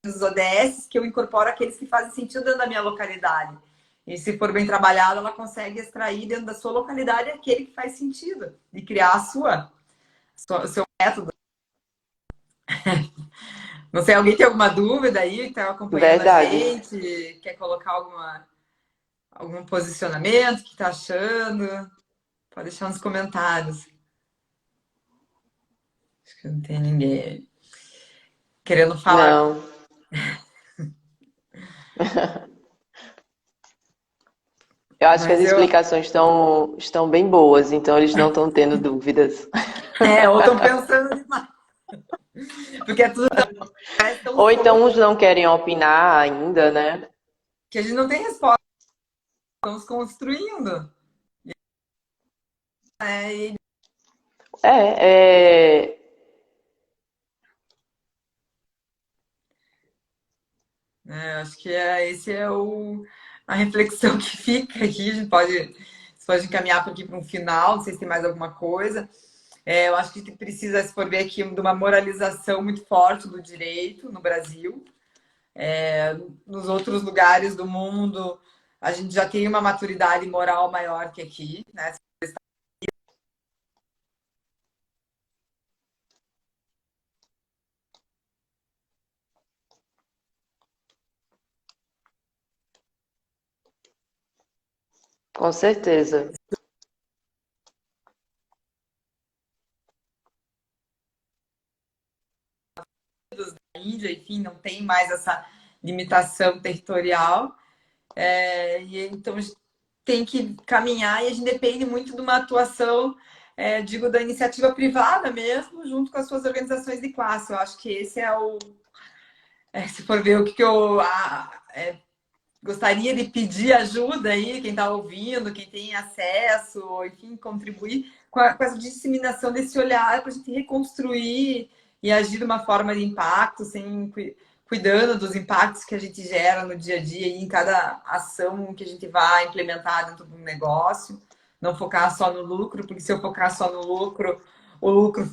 dos ODS, que eu incorporo aqueles que fazem sentido dentro da minha localidade. E se for bem trabalhado, ela consegue extrair dentro da sua localidade aquele que faz sentido e criar o seu método. Não sei, alguém tem alguma dúvida aí que está acompanhando a Verdade. gente? Quer colocar algum posicionamento? O que está achando? Pode deixar nos comentários. Acho que não tem ninguém querendo falar. Não. Eu acho que as Mas explicações estão bem boas, então eles não estão tendo dúvidas. ou estão pensando demais. Porque é tudo tão Ou solto então uns não querem opinar ainda, né? que a gente não tem resposta. Estamos construindo. E, É, acho que esse é a reflexão que fica aqui. A gente pode encaminhar aqui para um final. Não sei se tem mais alguma coisa. Eu acho que precisa se for ver aqui de uma moralização muito forte do direito no Brasil. Nos outros lugares do mundo, a gente já tem uma maturidade moral maior que aqui, né? Com certeza. Da Índia, enfim, não tem mais essa limitação territorial. E então a gente tem que caminhar e a gente depende muito de uma atuação, digo, da iniciativa privada mesmo, junto com as suas organizações de classe. Eu acho que esse é o. Se for ver o que eu gostaria de pedir ajuda aí, quem está ouvindo, quem tem acesso, enfim, contribuir com essa disseminação desse olhar para a gente reconstruir e agir de uma forma de impacto, sem cuidando dos impactos que a gente gera no dia a dia e em cada ação que a gente vai implementar dentro do negócio. Não focar só no lucro, porque se eu focar só no lucro, o lucro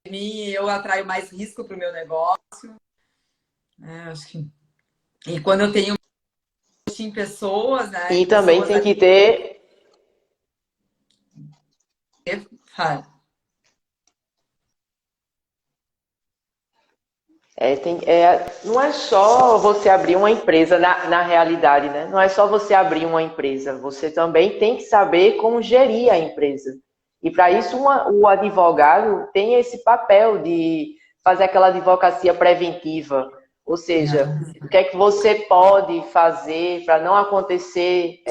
de mim, eu atraio mais risco para o meu negócio. Acho que... E quando eu tenho em pessoas, né? E E também pessoas tem que ali. ter. Não é só você abrir uma empresa na realidade, né? Não é só você abrir uma empresa, você também tem que saber como gerir a empresa. E para isso o advogado tem esse papel de fazer aquela advocacia preventiva, ou seja, o que é que você pode fazer para não acontecer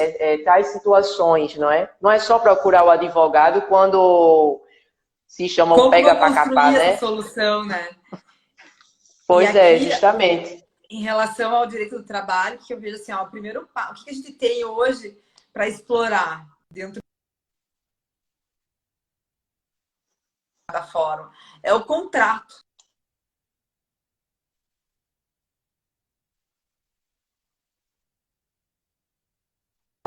tais situações, não é? Não é só procurar o advogado quando se chamam Como que eu pega vou para capar, construir essa né? solução, né? E Pois é, aqui, justamente. em relação ao direito do trabalho, que eu vejo assim, ó, o primeiro o que a gente tem hoje para explorar dentro da fórum é o contrato.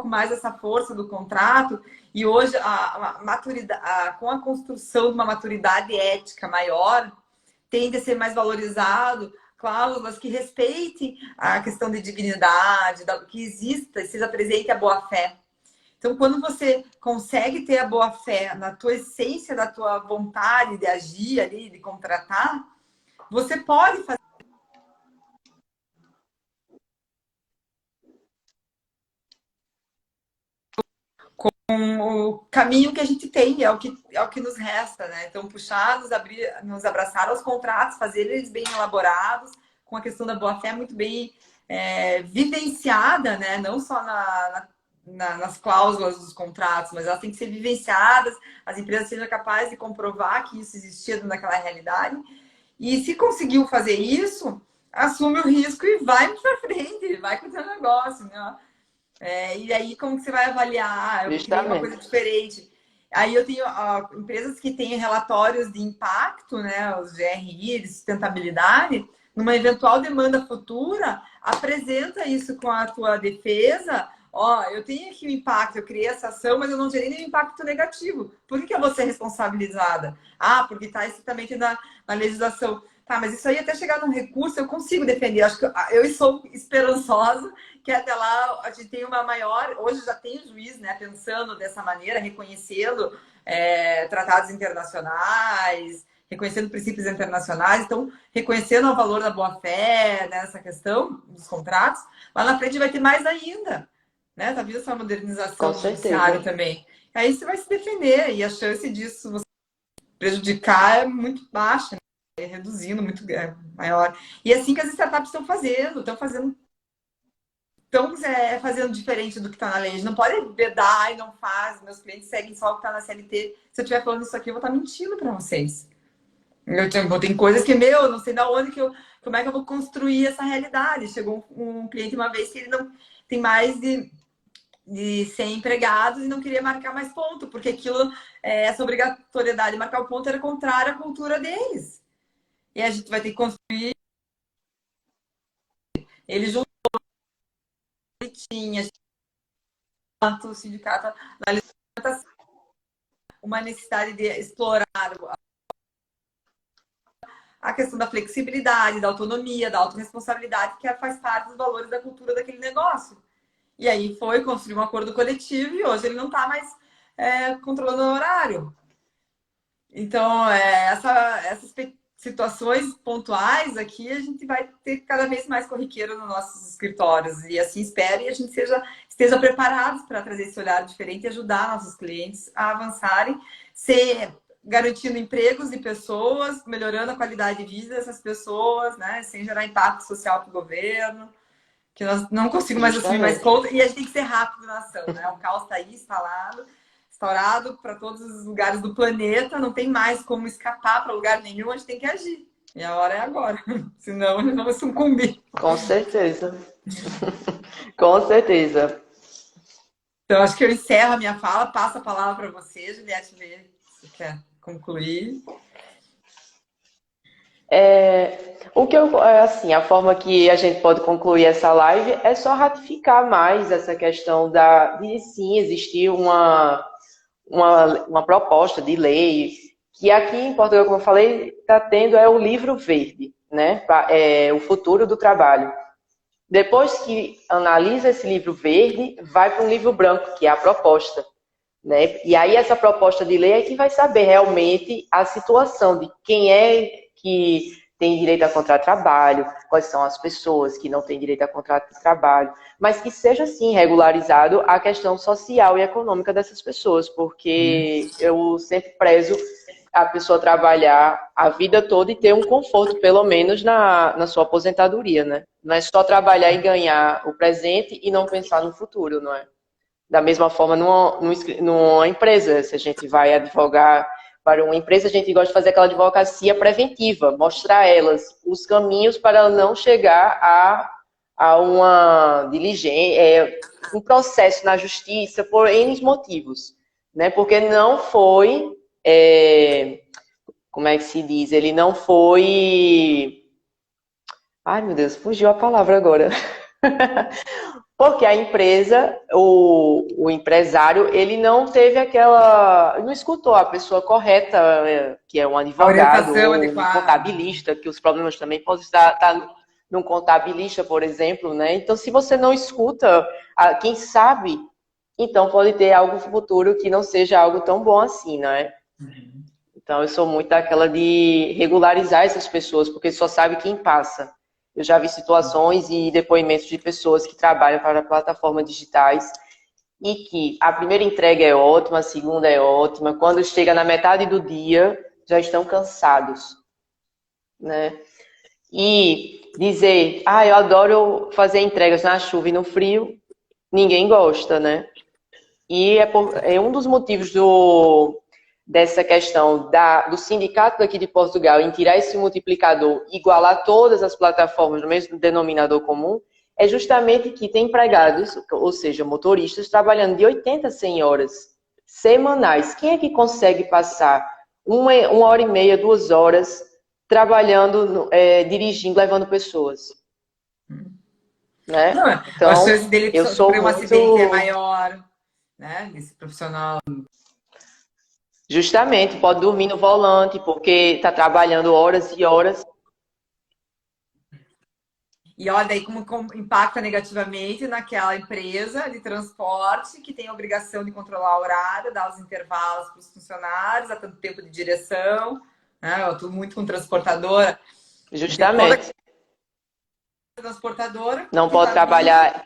Mais essa força do contrato e hoje a maturidade, com a construção de uma maturidade ética maior, tende a ser mais valorizado cláusulas que respeitem a questão de dignidade, que exista e seja presente a boa-fé. Então, quando você consegue ter a boa-fé na tua essência, da tua vontade de agir ali, de contratar, você pode fazer o caminho que a gente tem, é o que nos resta, né? Então, puxar, nos abraçar aos contratos, fazer eles bem elaborados, com a questão da boa-fé muito bem vivenciada, né? Não só nas cláusulas dos contratos, mas elas têm que ser vivenciadas, as empresas sejam capazes de comprovar que isso existia naquela realidade. E se conseguiu fazer isso, assume o risco e vai para frente, vai com o teu negócio, né? E aí, como que você vai avaliar? Eu criei uma coisa Justamente. diferente. Aí eu tenho empresas que têm relatórios de impacto, né, os GRI, de sustentabilidade, numa eventual demanda futura, apresenta isso com a tua defesa. Ó, eu tenho aqui o impacto, eu criei essa ação, mas eu não gerei nenhum impacto negativo. Por que eu vou ser responsabilizada? Ah, porque está estritamente na legislação. Tá, mas isso aí até chegar num recurso eu consigo defender. Acho que eu sou esperançosa que até lá a gente tem uma maior. Hoje já tem o juiz, né, pensando dessa maneira, reconhecendo tratados internacionais, reconhecendo princípios internacionais, então reconhecendo o valor da boa-fé nessa questão dos contratos. Lá na frente vai ter mais ainda, né? Tá vindo essa Com modernização do judiciário certeza. também. Aí você vai se defender e a chance disso você prejudicar é muito baixa, né? Reduzindo muito maior. E é assim que as startups estão fazendo fazendo diferente do que está na lei. A gente não pode vedar e não faz. Meus clientes seguem só o que está na CLT. Se eu estiver falando isso aqui, eu vou estar mentindo para vocês. Tem coisas que, eu não sei da onde como é que eu vou construir essa realidade. Chegou um cliente uma vez que ele não tem mais de 100 empregados e não queria marcar mais ponto, porque essa obrigatoriedade de marcar o ponto era contrária à cultura deles. E a gente vai ter que construir. Ele juntou tinha o sindicato da uma necessidade de explorar a questão da flexibilidade, da autonomia, da autorresponsabilidade, que faz parte dos valores da cultura daquele negócio. E aí foi construir um acordo coletivo e hoje ele não está mais controlando o horário. Então, essas situações pontuais aqui, a gente vai ter cada vez mais corriqueiro nos nossos escritórios. E assim espero e a gente estejam preparados para trazer esse olhar diferente e ajudar nossos clientes a avançarem, ser garantindo empregos de pessoas, melhorando a qualidade de vida dessas pessoas, né? Sem gerar impacto social para o governo, que nós não conseguimos mais assumir mais conta, e a gente tem que ser rápido na ação, né? O caos está aí instaurado para todos os lugares do planeta, não tem mais como escapar para lugar nenhum, a gente tem que agir. E a hora é agora, senão a gente não vai sucumbir. Com certeza. Com certeza. Então, acho que eu encerro a minha fala, passo a palavra para você, Juliette, ver se você quer concluir. Assim, a forma que a gente pode concluir essa live é só ratificar mais essa questão de sim existir uma proposta de lei, que aqui em Portugal, como eu falei, está tendo o livro verde, né? O futuro do trabalho. Depois que analisa esse livro verde, vai para um livro branco, que é a proposta, né? E aí essa proposta de lei é que vai saber realmente a situação de quem é que tem direito a contrato de trabalho, quais são as pessoas que não têm direito a contrato de trabalho, mas que seja, sim, regularizado a questão social e econômica dessas pessoas, porque eu sempre prezo a pessoa trabalhar a vida toda e ter um conforto, pelo menos na sua aposentadoria, né? Não é só trabalhar e ganhar o presente e não pensar no futuro, não é? Da mesma forma, numa empresa, se a gente vai advogar para uma empresa, a gente gosta de fazer aquela advocacia preventiva, mostrar a elas os caminhos para não chegar a uma diligência, um processo na justiça por N motivos, né? Porque não foi, como é que se diz? Ele não foi... Ai, meu Deus, fugiu a palavra agora. Porque a empresa, o empresário, ele não teve não escutou a pessoa correta, que é um advogado, ou um contabilista, que os problemas também podem estar num contabilista, por exemplo, né? Então, se você não escuta, quem sabe, então pode ter algo futuro que não seja algo tão bom assim, né? Então, eu sou muito daquela de regularizar essas pessoas, porque só sabe quem passa. Eu já vi situações e depoimentos de pessoas que trabalham para plataformas digitais e que a primeira entrega é ótima, a segunda é ótima. Quando chega na metade do dia, já estão cansados, né? E dizer, eu adoro fazer entregas na chuva e no frio, ninguém gosta, né? E é um dos motivos dessa questão do sindicato daqui de Portugal em tirar esse multiplicador, igualar todas as plataformas no mesmo denominador comum, é justamente que tem empregados, ou seja, motoristas, trabalhando de 80 a 100 horas semanais. Quem é que consegue passar uma hora e meia, 2 horas, trabalhando, dirigindo, levando pessoas? Né? Não, então, a chance dele eu sou sofrer um acidente é maior, né? Esse profissional... Justamente, pode dormir no volante, porque está trabalhando horas e horas. E olha aí como impacta negativamente naquela empresa de transporte que tem a obrigação de controlar o horário, dar os intervalos para os funcionários, dar tanto tempo de direção, né? Eu estou muito com transportadora. Justamente. Transportadora. Não pode trabalhar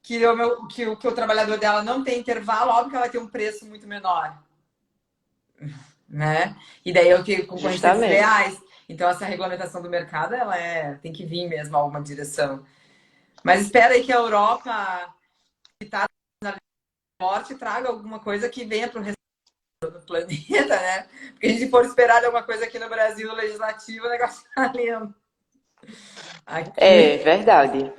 que o trabalhador dela não tem intervalo, óbvio que ela vai ter um preço muito menor. Né? E daí eu tenho concorrência desleais. Então essa regulamentação do mercado tem que vir mesmo a alguma direção. Mas espera aí que a Europa, que está na morte, traga alguma coisa que venha para o resto do planeta, né? Porque a gente for esperar alguma coisa aqui no Brasil legislativo, o negócio está lento. É verdade.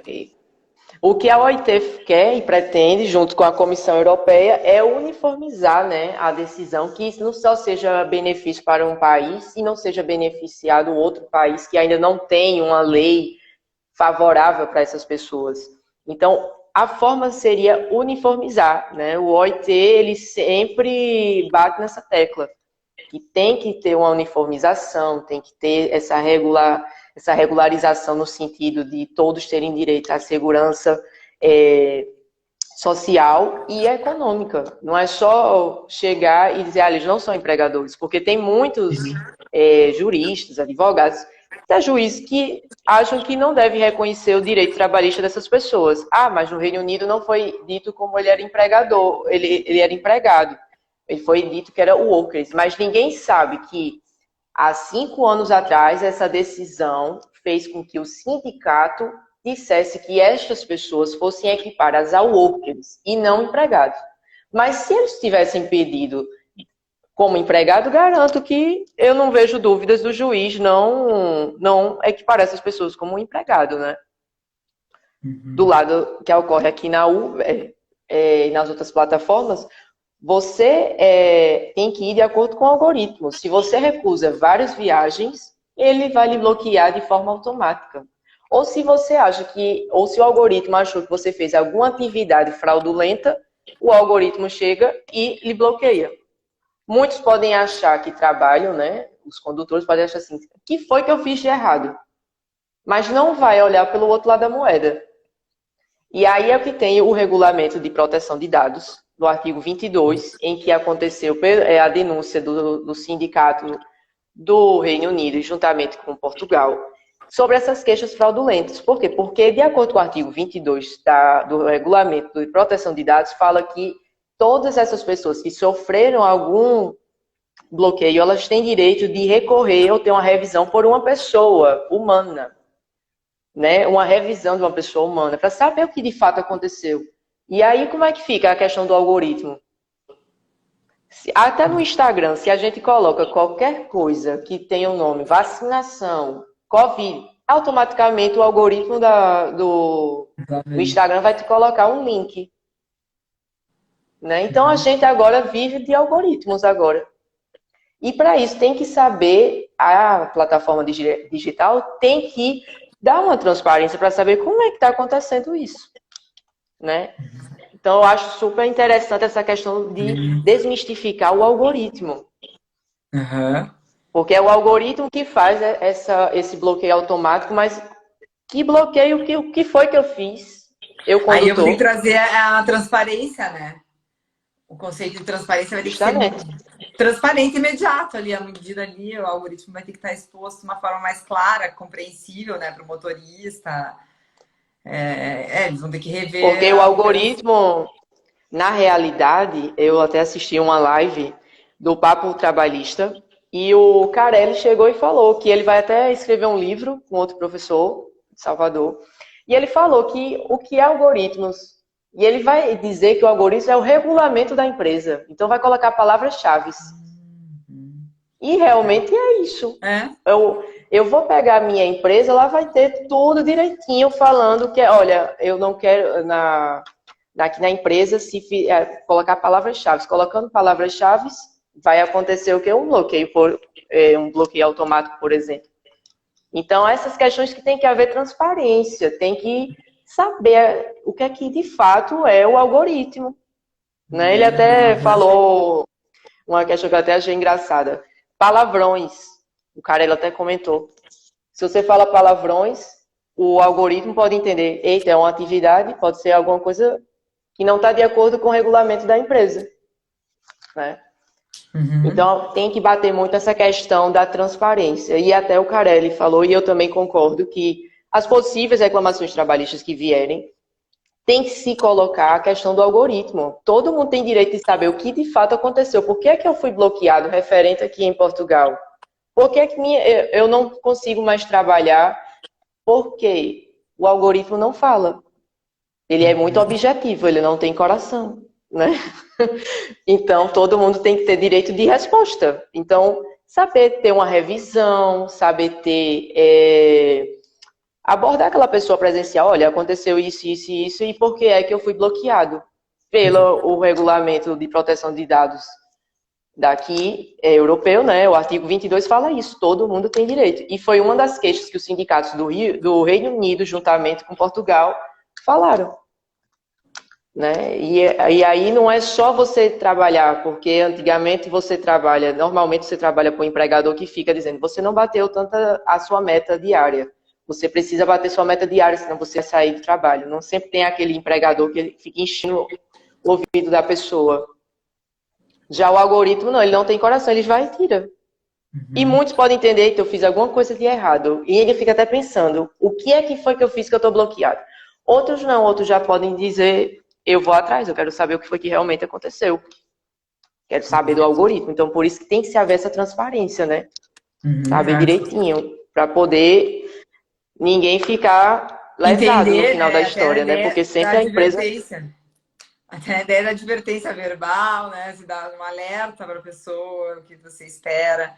O que a OIT quer e pretende, junto com a Comissão Europeia, é uniformizar, né, a decisão, que isso não só seja benefício para um país e não seja beneficiado outro país que ainda não tem uma lei favorável para essas pessoas. Então, a forma seria uniformizar, né? O OIT, ele sempre bate nessa tecla, que tem que ter uma uniformização, tem que ter essa regularização no sentido de todos terem direito à segurança social e econômica. Não é só chegar e dizer, eles não são empregadores, porque tem muitos juristas, advogados, Tem juízes que acham que não deve reconhecer o direito trabalhista dessas pessoas. Ah, mas no Reino Unido não foi dito como ele era empregador, ele era empregado. Ele foi dito que era workers, mas ninguém sabe que há 5 anos atrás essa decisão fez com que o sindicato dissesse que estas pessoas fossem equiparadas a workers e não empregados. Mas se eles tivessem pedido como empregado, garanto que eu não vejo dúvidas do juiz não equiparar essas pessoas como empregado, né? Do lado que ocorre aqui na Uber e nas outras plataformas, você tem que ir de acordo com o algoritmo. Se você recusa várias viagens, ele vai lhe bloquear de forma automática. Ou se você acha que, ou se o algoritmo achou que você fez alguma atividade fraudulenta, o algoritmo chega e lhe bloqueia. Muitos podem achar que trabalham, né? Os condutores podem achar assim, o que foi que eu fiz de errado? Mas não vai olhar pelo outro lado da moeda. E aí é que tem o regulamento de proteção de dados, no artigo 22, em que aconteceu a denúncia do sindicato do Reino Unido, juntamente com Portugal, sobre essas queixas fraudulentas. Por quê? Porque, de acordo com o artigo 22 do regulamento de proteção de dados, fala que todas essas pessoas que sofreram algum bloqueio, elas têm direito de recorrer ou ter uma revisão por uma pessoa humana, né? Uma revisão de uma pessoa humana, para saber o que de fato aconteceu. E aí, como é que fica a questão do algoritmo? Até no Instagram, se a gente coloca qualquer coisa que tenha o nome vacinação, Covid, automaticamente o algoritmo do Instagram vai te colocar um link. Né? Então, a gente agora vive de algoritmos agora. E para isso tem que saber, a plataforma digital tem que dar uma transparência para saber como é que está acontecendo isso. Né? Então, eu acho super interessante essa questão de desmistificar o algoritmo. Uhum. Porque é o algoritmo que faz esse bloqueio automático, mas que bloqueio, o que foi que eu fiz? Eu condutor. Aí eu vou trazer a transparência, né? O conceito de transparência vai ter que ser transparente e imediato ali, a medida ali, o algoritmo vai ter que estar exposto de uma forma mais clara, compreensível, né, para o motorista. Eles vão ter que rever. Porque o algoritmo, na realidade, eu até assisti uma live do Papo Trabalhista e o Carelli chegou e falou que ele vai até escrever um livro com outro professor de Salvador. E ele falou que o que é algoritmos, e ele vai dizer que o algoritmo é o regulamento da empresa. Então vai colocar palavras-chave. E realmente é isso. Eu vou pegar a minha empresa, ela vai ter tudo direitinho falando que, olha, eu não quero aqui na empresa se colocar palavras-chave. Colocando palavras-chave, vai acontecer o quê? Um bloqueio automático, por exemplo. Então, essas questões que tem que haver transparência, tem que saber o que é que de fato é o algoritmo. Né? Ele até falou uma questão que eu até achei engraçada. Palavrões. O cara ele até comentou. Se você fala palavrões, o algoritmo pode entender, eita, é uma atividade, pode ser alguma coisa que não está de acordo com o regulamento da empresa. Né? Uhum. Então, tem que bater muito essa questão da transparência. E até o Carelli falou, e eu também concordo, que as possíveis reclamações trabalhistas que vierem, tem que se colocar a questão do algoritmo. Todo mundo tem direito de saber o que de fato aconteceu. Por que é que eu fui bloqueado referente aqui em Portugal? Por que é que eu não consigo mais trabalhar? Porque o algoritmo não fala. Ele é muito objetivo, ele não tem coração, né? Então, todo mundo tem que ter direito de resposta. Então, saber ter uma revisão, saber abordar aquela pessoa presencial, olha, aconteceu isso, isso e isso, e por que é que eu fui bloqueado? Pelo regulamento de proteção de dados daqui, europeu, né? O artigo 22 fala isso, todo mundo tem direito. E foi uma das queixas que os sindicatos do Reino Unido, juntamente com Portugal, falaram. Né? E aí não é só você trabalhar, porque antigamente normalmente você trabalha com um empregador que fica dizendo, você não bateu tanta a sua meta diária. Você precisa bater sua meta diária, senão você vai sair do trabalho. Não sempre tem aquele empregador que fica enchendo o ouvido da pessoa. Já o algoritmo, não, ele não tem coração, ele vai e tira. E muitos podem entender que eu fiz alguma coisa de errado. E ele fica até pensando, o que é que foi que eu fiz que eu estou bloqueado? Outros não, outros já podem dizer, eu vou atrás, eu quero saber o que foi que realmente aconteceu. Quero saber do algoritmo. Então, por isso que tem que se haver essa transparência, né? Saber direitinho, para poder ninguém ficar lesado no Entender, final da né? Até a história, né? ideia Porque da sempre a empresa... advertência. Até a ideia da advertência verbal, né? Se dá um alerta para a pessoa, o que você espera.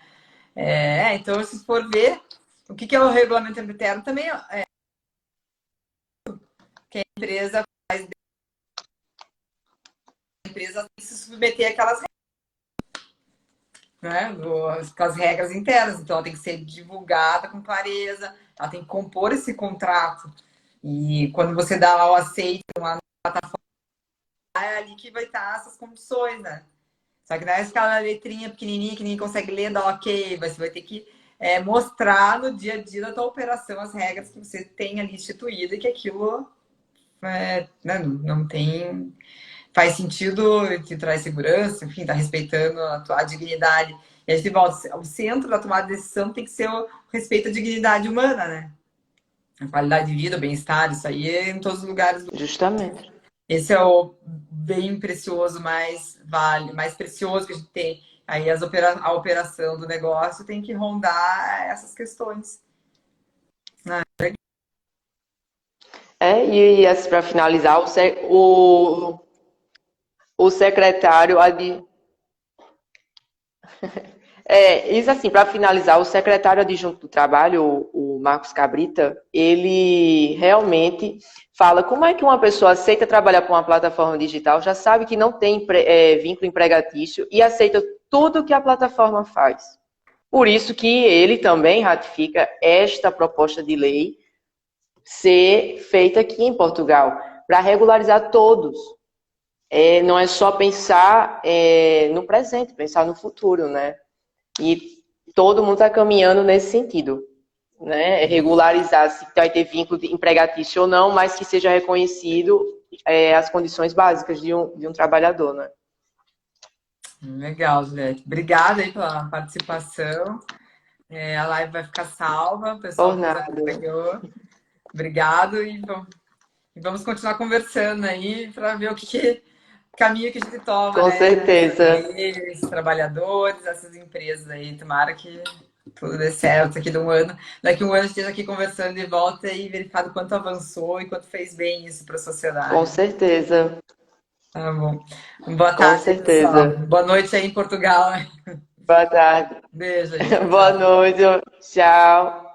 Então, se for ver, o que é o regulamento interno também é que a empresa faz, a empresa tem que se submeter àquelas né, com as regras internas, então ela tem que ser divulgada com clareza, ela tem que compor esse contrato. E quando você dá lá o aceito lá na plataforma, é ali que vai estar essas condições, né? Só que não é aquela letrinha pequenininha que ninguém consegue ler, dá ok, você vai ter que mostrar no dia a dia da tua operação as regras que você tem ali instituído e que aquilo né, não tem faz sentido, te traz segurança, enfim, tá respeitando a tua dignidade. E a gente volta, o centro da tomada de decisão tem que ser o respeito à dignidade humana, né? A qualidade de vida, o bem-estar, isso aí é em todos os lugares. Justamente. Esse é o bem precioso, mais precioso que a gente tem. Aí a operação do negócio tem que rondar essas questões. E assim, para finalizar, o secretário isso assim, para finalizar, o secretário adjunto do trabalho, o Marcos Cabrita, ele realmente fala como é que uma pessoa aceita trabalhar para uma plataforma digital, já sabe que não tem vínculo empregatício e aceita tudo que a plataforma faz. Por isso que ele também ratifica esta proposta de lei ser feita aqui em Portugal, para regularizar todos. Não é só pensar no presente, pensar no futuro, né? E todo mundo está caminhando nesse sentido, né? Regularizar se vai ter vínculo empregatício ou não, mas que seja reconhecido as condições básicas de um trabalhador, né? Legal, Juliette. Obrigada aí pela participação. A live vai ficar salva, o pessoal Por que nos nada. acompanhou. Obrigado e vamos continuar conversando aí para ver o que caminho que a gente toma, Com né? certeza. Esses trabalhadores, essas empresas aí. Tomara que tudo dê certo aqui de um ano. Daqui a um ano a gente esteja aqui conversando de volta e verificado quanto avançou e quanto fez bem isso para a Com sociedade. certeza. Tá bom. Boa Com tarde, pessoal. certeza. Boa noite aí em Portugal. Boa tarde. Beijo aí. Tchau, Boa tchau. noite. Tchau.